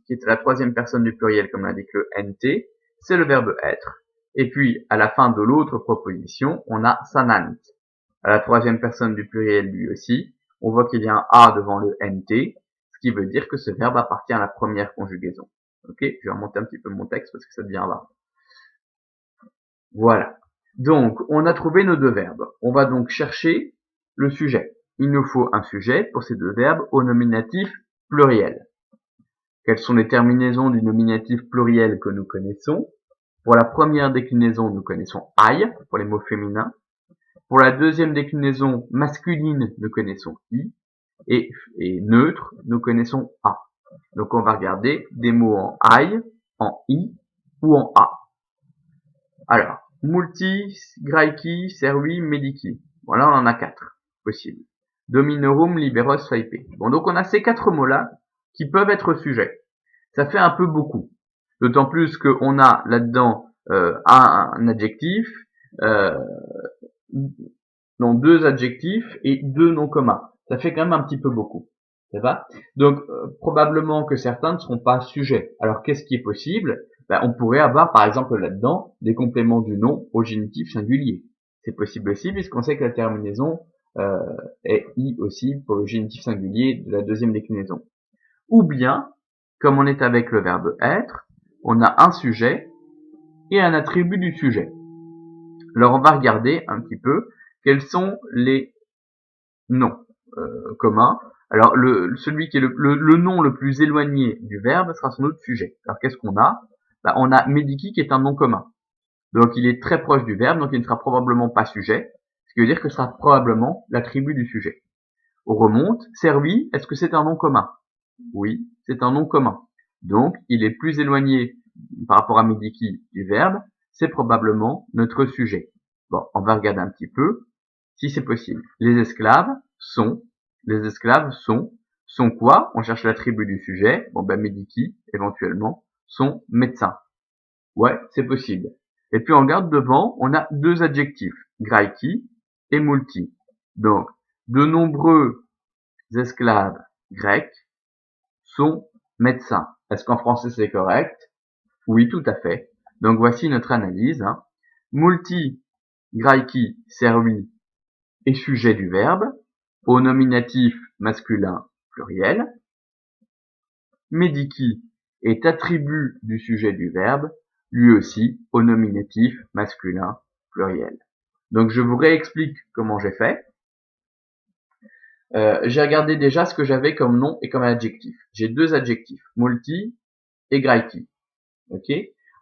qui est la troisième personne du pluriel, comme l'indique le NT, c'est le verbe être. Et puis, à la fin de l'autre proposition, on a sanant. À la troisième personne du pluriel, lui aussi, on voit qu'il y a un A devant le NT, ce qui veut dire que ce verbe appartient à la première conjugaison. Ok, je vais remonter un petit peu mon texte parce que ça devient rare. Voilà. Donc, on a trouvé nos deux verbes. On va donc chercher le sujet. Il nous faut un sujet pour ces deux verbes au nominatif pluriel. Quelles sont les terminaisons du nominatif pluriel que nous connaissons? Pour la première déclinaison, nous connaissons I, pour les mots féminins. Pour la deuxième déclinaison masculine, nous connaissons I. Et neutre, nous connaissons A. Donc on va regarder des mots en I, en I ou en A. Alors, multi, graiki, servi, medici. Voilà, on en a 4 possibles. Dominorum, liberos, saipe. Bon, donc on a ces 4 mots-là qui peuvent être sujets. Ça fait un peu beaucoup. D'autant plus qu'on a là-dedans un adjectif, non, 2 adjectifs et 2 noms communs. Ça fait quand même un petit peu beaucoup. Ça va? Donc, probablement que certains ne seront pas sujets. Alors, qu'est-ce qui est possible? On pourrait avoir, par exemple, là-dedans, des compléments du nom au génitif singulier. C'est possible aussi, puisqu'on sait que la terminaison est I aussi pour le génitif singulier de la deuxième déclinaison. Ou bien, comme on est avec le verbe être, on a un sujet et un attribut du sujet. Alors, on va regarder un petit peu quels sont les noms communs. Alors, celui qui est le nom le plus éloigné du verbe sera son autre sujet. Alors, qu'est-ce qu'on a? On a Mediki qui est un nom commun. Donc, il est très proche du verbe, donc il ne sera probablement pas sujet, ce qui veut dire que ce sera probablement l'attribut du sujet. On remonte. Servi, est-ce que c'est un nom commun? Oui, c'est un nom commun. Donc, il est plus éloigné par rapport à Mediki du verbe, c'est probablement notre sujet. Bon, on va regarder un petit peu si c'est possible. Les esclaves sont quoi? On cherche l'attribut du sujet. Bon, Mediki, éventuellement, sont médecins. Ouais, c'est possible. Et puis on regarde devant, on a 2 adjectifs, graiki et multi. Donc, de nombreux esclaves grecs sont médecins. Est-ce qu'en français c'est correct? Oui, tout à fait. Donc voici notre analyse. Multi, graiki, servi est sujet du verbe, au nominatif masculin pluriel. Mediki est attribut du sujet du verbe, lui aussi au nominatif masculin pluriel. Donc je vous réexplique comment j'ai fait. J'ai regardé déjà ce que j'avais comme nom et comme adjectif. J'ai 2 adjectifs, multi et graiki. Ok?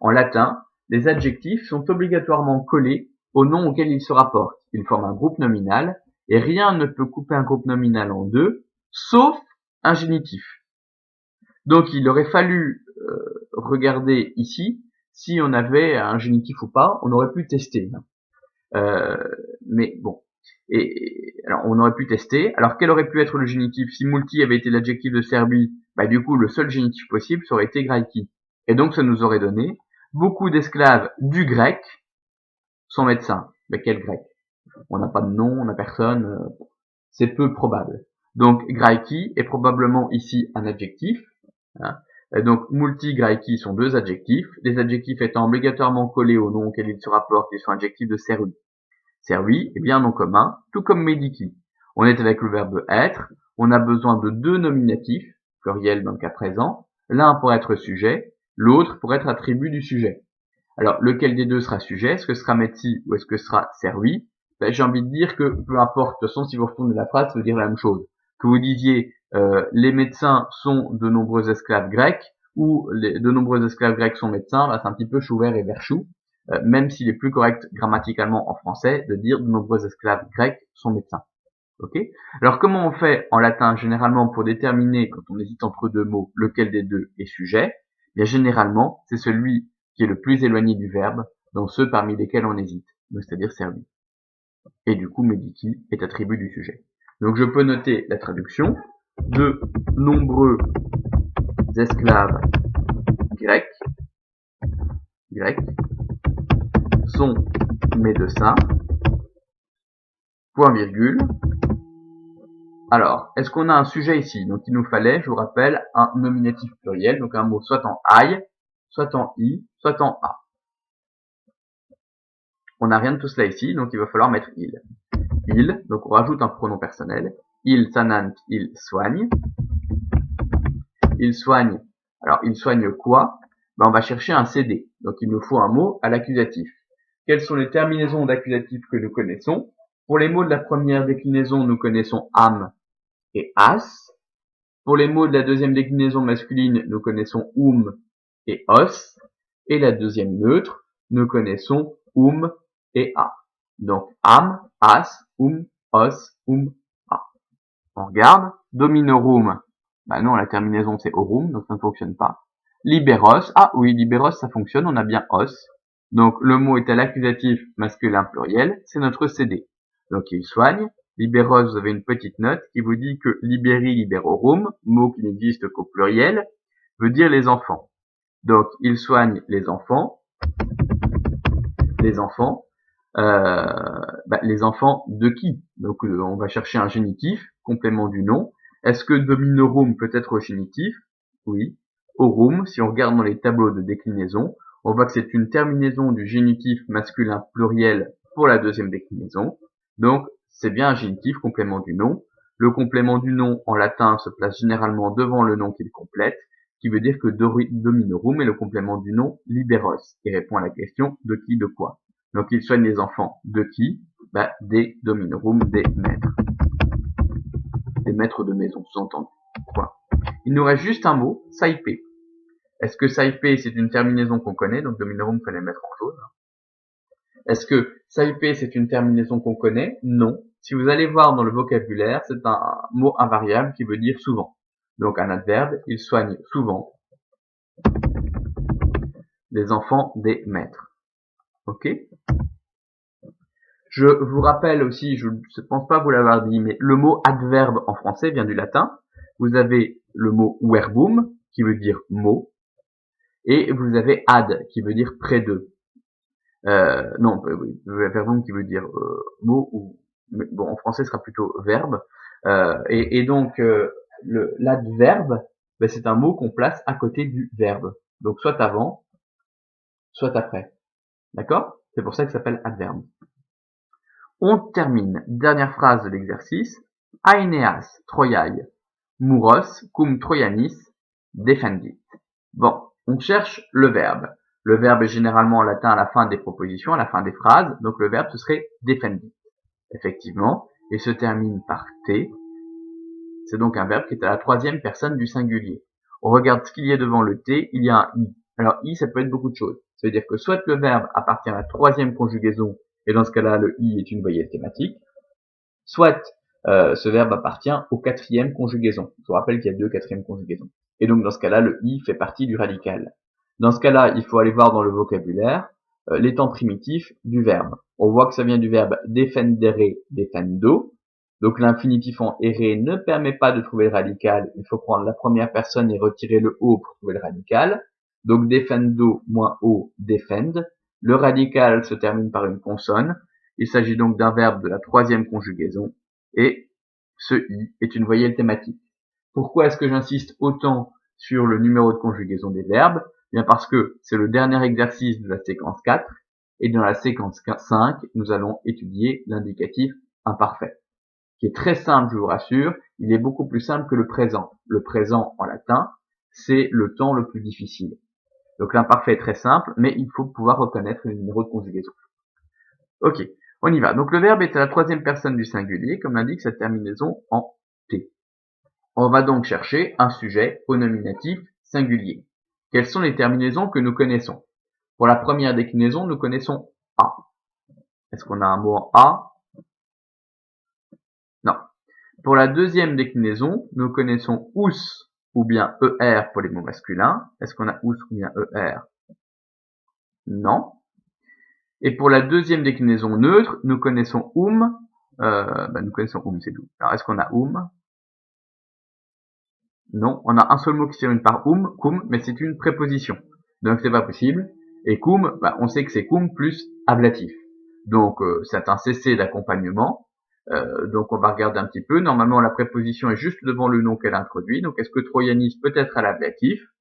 En latin, les adjectifs sont obligatoirement collés au nom auquel ils se rapportent. Ils forment un groupe nominal et rien ne peut couper un groupe nominal en deux, sauf un génitif. Donc il aurait fallu regarder ici si on avait un génitif ou pas. On aurait pu tester. Mais bon. Alors on aurait pu tester. Alors quel aurait pu être le génitif? Si multi avait été l'adjectif de Serbie, du coup le seul génitif possible ça aurait été graiki. Et donc ça nous aurait donné beaucoup d'esclaves du grec sont médecins. Mais quel grec? On n'a pas de nom, on n'a personne. C'est peu probable. Donc graiki est probablement ici un adjectif. Et donc multi, graiki sont 2 adjectifs. Les adjectifs étant obligatoirement collés au nom auquel ils se rapportent, ils sont adjectifs de servi. Servi est bien un nom commun, tout comme mediki. On est avec le verbe être. On a besoin de 2 nominatifs, pluriel dans le cas présent. L'un pour être sujet, l'autre pour être attribut du sujet. Alors, lequel des deux sera sujet? Est-ce que ce sera medci ou est-ce que ce sera servi? J'ai envie de dire que peu importe. De toute façon, si vous retournez la phrase, ça veut dire la même chose. Que vous disiez les médecins sont de nombreux esclaves grecs ou de nombreux esclaves grecs sont médecins, c'est un petit peu chou vert et vert chou. Même s'il est plus correct grammaticalement en français de dire de nombreux esclaves grecs sont médecins. Ok? Alors comment on fait en latin généralement pour déterminer quand on hésite entre deux mots lequel des deux est sujet? Bien généralement c'est celui qui est le plus éloigné du verbe dans ceux parmi lesquels on hésite, c'est-à-dire servi. Et du coup mediki est attribut du sujet. Donc je peux noter la traduction. De nombreux esclaves grecs sont médecins, point virgule, Alors, est-ce qu'on a un sujet ici? Donc il nous fallait, je vous rappelle, un nominatif pluriel, donc un mot soit en I, soit en I, soit en A. On n'a rien de tout cela ici, donc il va falloir mettre il. Il, donc on rajoute un pronom personnel. Il sanant, il soigne. Il soigne. Alors, il soigne quoi? On va chercher un CD. Donc, il nous faut un mot à l'accusatif. Quelles sont les terminaisons d'accusatif que nous connaissons? Pour les mots de la première déclinaison, nous connaissons am et as. Pour les mots de la deuxième déclinaison masculine, nous connaissons et os. Et la deuxième neutre, nous connaissons et a. Donc, am, as, os, a. On regarde. Dominorum. Non, la terminaison c'est orum, donc ça ne fonctionne pas. Liberos. Ah oui, liberos, ça fonctionne, on a bien os. Donc, le mot est à l'accusatif masculin pluriel, c'est notre CD. Donc, il soigne. Liberos, vous avez une petite note qui vous dit que liberi liberorum, mot qui n'existe qu'au pluriel, veut dire les enfants. Donc, il soigne les enfants. Les enfants. Les enfants de qui? Donc, on va chercher un génitif, complément du nom. Est-ce que dominorum peut être au génitif? Oui. Orum, si on regarde dans les tableaux de déclinaison, on voit que c'est une terminaison du génitif masculin pluriel pour la deuxième déclinaison. Donc, c'est bien un génitif, complément du nom. Le complément du nom en latin se place généralement devant le nom qu'il complète, qui veut dire que dominorum est le complément du nom liberos, qui répond à la question de qui, de quoi. Donc, il soigne les enfants de qui? Des dominorum, des maîtres. Des maîtres de maison, sous-entendu. Point. Il nous reste juste un mot, saipe. Est-ce que saipe, c'est une terminaison qu'on connaît? Donc, dominorum, fallait mettre en jaune. Est-ce que saipe, c'est une terminaison qu'on connaît? Non. Si vous allez voir dans le vocabulaire, c'est un mot invariable qui veut dire souvent. Donc, un adverbe, il soigne souvent les enfants des maîtres. Ok? Je vous rappelle aussi, je ne pense pas vous l'avoir dit, mais le mot adverbe en français vient du latin. Vous avez le mot verbum, qui veut dire mot, et vous avez ad, qui veut dire près de. Verbum qui veut dire mot, ou bon, en français ce sera plutôt verbe. Donc, l'adverbe, c'est un mot qu'on place à côté du verbe. Donc, soit avant, soit après. D'accord? C'est pour ça que ça s'appelle adverbe. On termine. Dernière phrase de l'exercice. Aeneas Troiae Muros cum Troianis defendit. Bon, on cherche le verbe. Le verbe est généralement en latin à la fin des propositions, à la fin des phrases. Donc le verbe, ce serait defendit. Effectivement. Et se termine par T. C'est donc un verbe qui est à la troisième personne du singulier. On regarde ce qu'il y a devant le T. Il y a un I. Alors I, ça peut être beaucoup de choses. Ça veut dire que soit le verbe appartient à la troisième conjugaison, et dans ce cas-là, le I est une voyelle thématique, soit ce verbe appartient aux quatrième conjugaison. Je vous rappelle qu'il y a 2 quatrièmes conjugaisons. Et donc dans ce cas-là, le I fait partie du radical. Dans ce cas-là, il faut aller voir dans le vocabulaire les temps primitifs du verbe. On voit que ça vient du verbe defendere, defendo. Donc l'infinitif en ere ne permet pas de trouver le radical. Il faut prendre la première personne et retirer le O pour trouver le radical. Donc defendo moins O, defend. Le radical se termine par une consonne. Il s'agit donc d'un verbe de la troisième conjugaison. Et ce I est une voyelle thématique. Pourquoi est-ce que j'insiste autant sur le numéro de conjugaison des verbes? Bien parce que c'est le dernier exercice de la séquence 4. Et dans la séquence 5, nous allons étudier l'indicatif imparfait, qui est très simple, je vous rassure. Il est beaucoup plus simple que le présent. Le présent, en latin, c'est le temps le plus difficile. Donc l'imparfait est très simple, mais il faut pouvoir reconnaître les numéros de conjugaison. Ok, on y va. Donc le verbe est à la troisième personne du singulier, comme l'indique sa terminaison en T. On va donc chercher un sujet au nominatif singulier. Quelles sont les terminaisons que nous connaissons? Pour la première déclinaison, nous connaissons A. Est-ce qu'on a un mot en A? Non. Pour la deuxième déclinaison, nous connaissons ous ou bien ER pour les mots masculins. Est-ce qu'on a ous ou bien ER? Non. Et pour la deuxième déclinaison neutre, nous connaissons nous connaissons c'est tout. Alors, est-ce qu'on a Non, on a un seul mot qui se termine par cum, mais c'est une préposition. Donc c'est pas possible. Et cum, on sait que c'est cum plus ablatif. Donc c'est un cessé d'accompagnement. Donc on va regarder un petit peu. Normalement, la préposition est juste devant le nom qu'elle introduit. Donc est-ce que Troyanis peut être à l'ablatif?